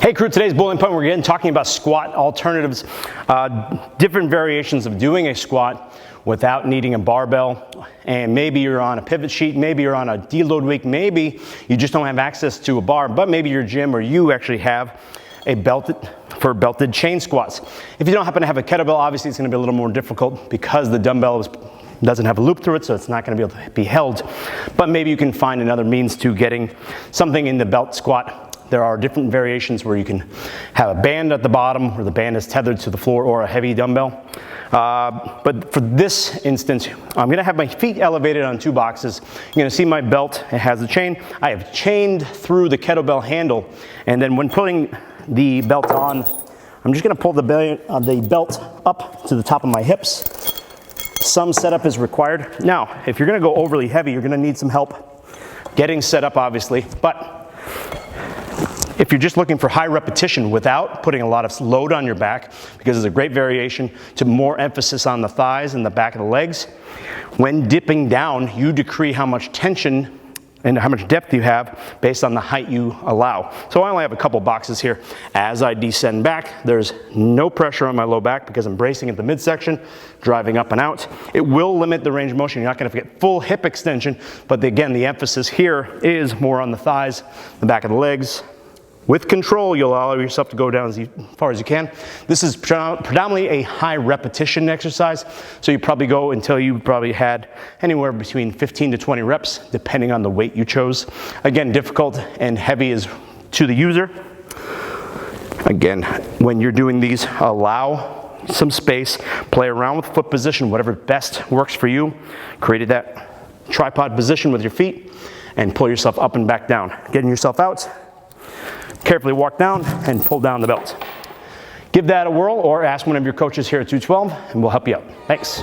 Hey crew, today's Boiling Point, we're again talking about squat alternatives, different variations of doing a squat without needing a barbell. And maybe you're on a pivot sheet, maybe you're on a deload week, maybe you just don't have access to a bar, but maybe your gym or you actually have a belted chain squats. If you don't happen to have a kettlebell, obviously it's going to be a little more difficult because the dumbbell doesn't have a loop through it, so it's not going to be able to be held. But maybe you can find another means to getting something in the belt squat. There are different variations where you can have a band at the bottom where the band is tethered to the floor or a heavy dumbbell. But for this instance, I'm gonna have my feet elevated on two boxes. You're gonna see my belt, it has a chain. I have chained through the kettlebell handle, and then when putting the belt on, I'm just gonna pull the belt up to the top of my hips. Some setup is required. Now, if you're gonna go overly heavy, you're gonna need some help getting set up, obviously, but if you're just looking for high repetition without putting a lot of load on your back, because there's a great variation to more emphasis on the thighs and the back of the legs, when dipping down, you decree how much tension and how much depth you have based on the height you allow. So I only have a couple boxes here. As I descend back, there's no pressure on my low back because I'm bracing at the midsection, driving up and out. It will limit the range of motion. You're not gonna get full hip extension, but again, the emphasis here is more on the thighs, the back of the legs. With control, you'll allow yourself to go down as far as you can. This is predominantly a high repetition exercise, so you probably go until you probably had anywhere between 15 to 20 reps, depending on the weight you chose. Again, difficult and heavy is to the user. Again, when you're doing these, allow some space, play around with foot position, whatever best works for you. Create that tripod position with your feet and pull yourself up and back down. Getting yourself out. Carefully walk down and pull down the belt. Give that a whirl or ask one of your coaches here at 212 and we'll help you out. Thanks.